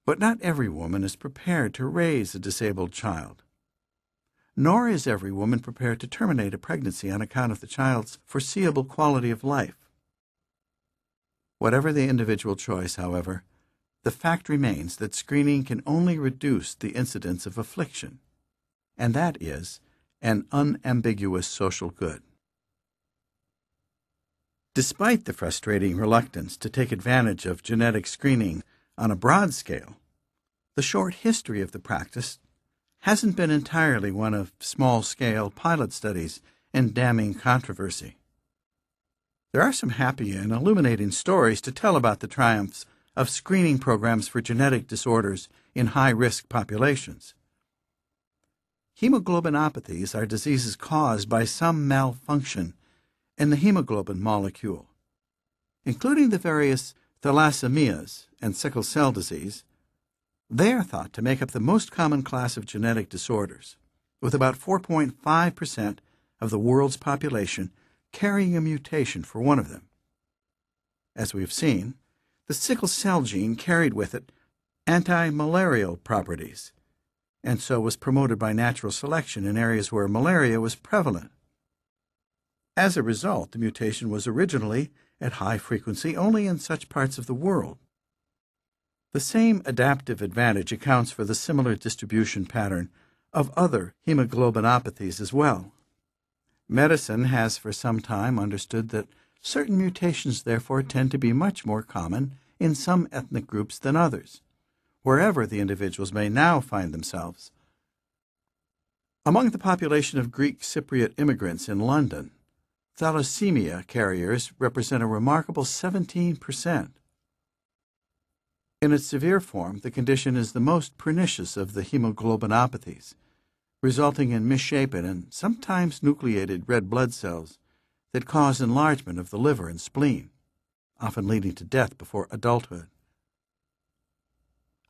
But not every woman is prepared to raise a disabled child. Nor is every woman prepared to terminate a pregnancy on account of the child's foreseeable quality of life. Whatever the individual choice, however, the fact remains that screening can only reduce the incidence of affliction, and that is an unambiguous social good. Despite the frustrating reluctance to take advantage of genetic screening on a broad scale, the short history of the practice hasn't been entirely one of small-scale pilot studies and damning controversy. There are some happy and illuminating stories to tell about the triumphs of screening programs for genetic disorders in high-risk populations. Hemoglobinopathies are diseases caused by some malfunction in the hemoglobin molecule, including the various thalassemias and sickle cell disease. They are thought to make up the most common class of genetic disorders, with about 4.5% of the world's population carrying a mutation for one of them. As we have seen, the sickle cell gene carried with it anti-malarial properties, and so was promoted by natural selection in areas where malaria was prevalent. As a result, the mutation was originally at high frequency only in such parts of the world. The same adaptive advantage accounts for the similar distribution pattern of other hemoglobinopathies as well. Medicine has for some time understood that certain mutations therefore tend to be much more common in some ethnic groups than others, wherever the individuals may now find themselves. Among the population of Greek Cypriot immigrants in London, thalassemia carriers represent a remarkable 17%. In its severe form, the condition is the most pernicious of the hemoglobinopathies, resulting in misshapen and sometimes nucleated red blood cells that cause enlargement of the liver and spleen, often leading to death before adulthood.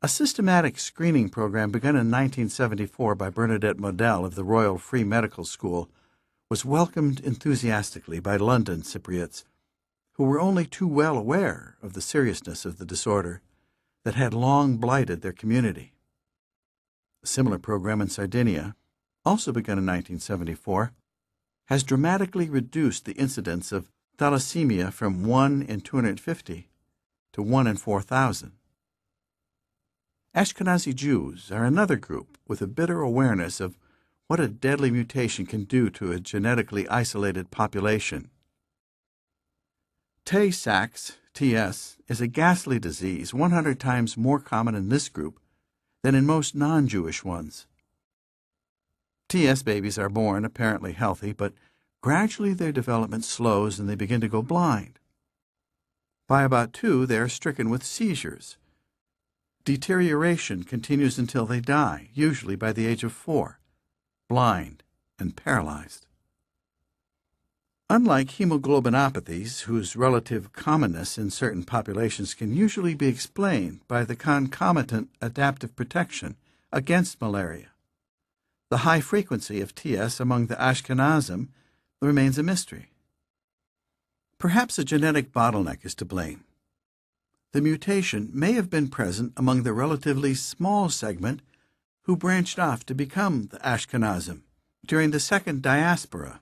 A systematic screening program begun in 1974 by Bernadette Model of the Royal Free Medical School was welcomed enthusiastically by London Cypriots, who were only too well aware of the seriousness of the disorder that had long blighted their community. A similar program in Sardinia, also begun in 1974, has dramatically reduced the incidence of thalassemia from 1 in 250 to 1 in 4,000. Ashkenazi Jews are another group with a bitter awareness of what a deadly mutation can do to a genetically isolated population. Tay-Sachs, TS, is a ghastly disease 100 times more common in this group than in most non-Jewish ones. TS babies are born apparently healthy, but gradually their development slows and they begin to go blind. By about 2, they are stricken with seizures. Deterioration continues until they die, usually by the age of 4, blind and paralyzed. Unlike hemoglobinopathies, whose relative commonness in certain populations can usually be explained by the concomitant adaptive protection against malaria, the high frequency of TS among the Ashkenazim remains a mystery. Perhaps a genetic bottleneck is to blame. The mutation may have been present among the relatively small segment who branched off to become the Ashkenazim during the second diaspora.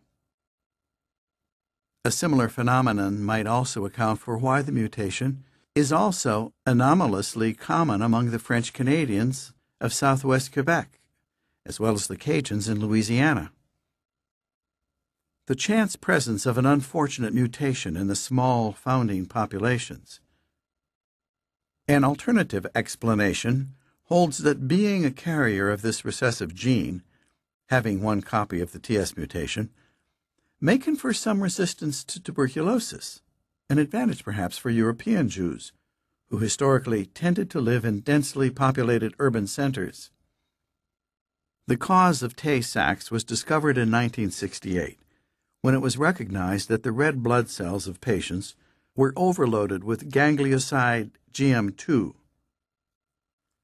A similar phenomenon might also account for why the mutation is also anomalously common among the French Canadians of southwest Quebec, as well as the Cajuns in Louisiana. The chance presence of an unfortunate mutation in the small founding populations. An alternative explanation holds that being a carrier of this recessive gene, having one copy of the TS mutation, may confer some resistance to tuberculosis, an advantage perhaps for European Jews, who historically tended to live in densely populated urban centers. The cause of Tay-Sachs was discovered in 1968, when it was recognized that the red blood cells of patients were overloaded with ganglioside GM2.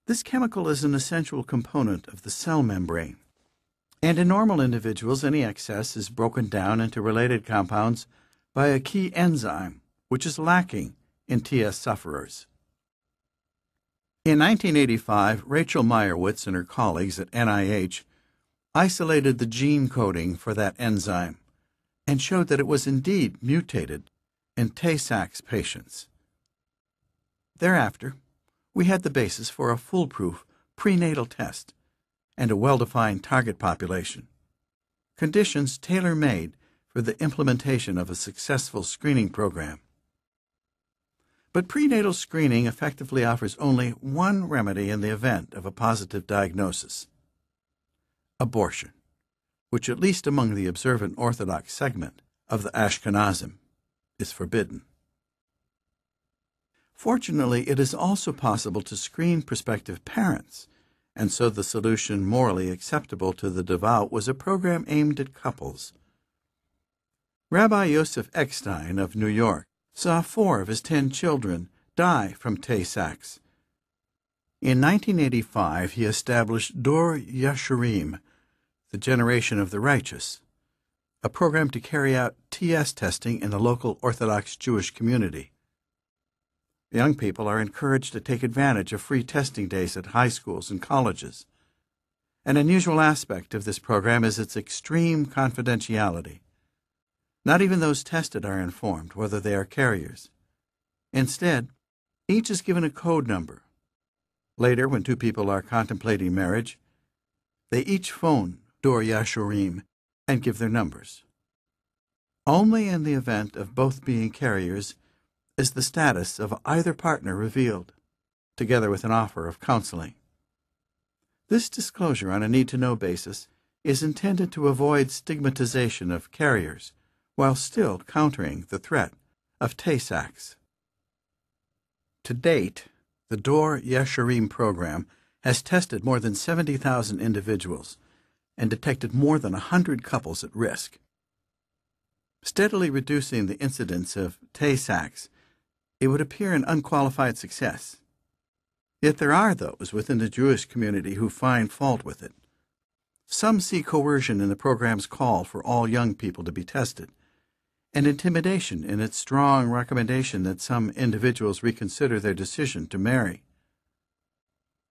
This chemical is an essential component of the cell membrane, and in normal individuals any excess is broken down into related compounds by a key enzyme, which is lacking in TS sufferers. In 1985, Rachel Meyerowitz and her colleagues at NIH isolated the gene coding for that enzyme and showed that it was indeed mutated in Tay-Sachs patients. Thereafter, we had the basis for a foolproof prenatal test and a well-defined target population, conditions tailor-made for the implementation of a successful screening program. But prenatal screening effectively offers only one remedy in the event of a positive diagnosis: abortion, which, at least among the observant Orthodox segment of the Ashkenazim, is forbidden. Fortunately, it is also possible to screen prospective parents, and so the solution morally acceptable to the devout was a program aimed at couples. Rabbi Yosef Eckstein of New York saw 4 of his 10 children die from Tay-Sachs. In 1985, he established Dor Yeshurim, the Generation of the Righteous, a program to carry out TS testing in the local Orthodox Jewish community. Young people are encouraged to take advantage of free testing days at high schools and colleges. An unusual aspect of this program is its extreme confidentiality. Not even those tested are informed whether they are carriers. Instead, each is given a code number. Later, when 2 people are contemplating marriage, they each phone Dor Yeshurim and give their numbers. Only in the event of both being carriers is the status of either partner revealed, together with an offer of counseling. This disclosure on a need-to-know basis is intended to avoid stigmatization of carriers while still countering the threat of Tay-Sachs. To date, the Dor Yeshurim program has tested more than 70,000 individuals and detected more than 100 couples at risk. Steadily reducing the incidence of Tay-Sachs, it would appear an unqualified success. Yet there are those within the Jewish community who find fault with it. Some see coercion in the program's call for all young people to be tested, and intimidation in its strong recommendation that some individuals reconsider their decision to marry.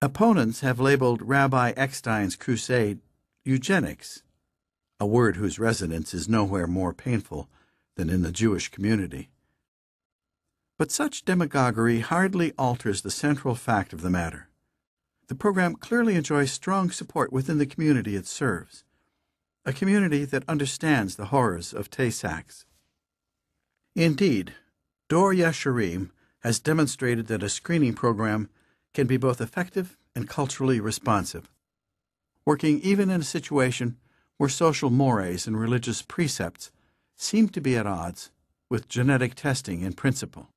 Opponents have labeled Rabbi Eckstein's crusade eugenics, a word whose resonance is nowhere more painful than in the Jewish community. But such demagoguery hardly alters the central fact of the matter. The program clearly enjoys strong support within the community it serves, a community that understands the horrors of Tay-Sachs. Indeed, Dor Yeshurim has demonstrated that a screening program can be both effective and culturally responsive, working even in a situation where social mores and religious precepts seem to be at odds with genetic testing in principle.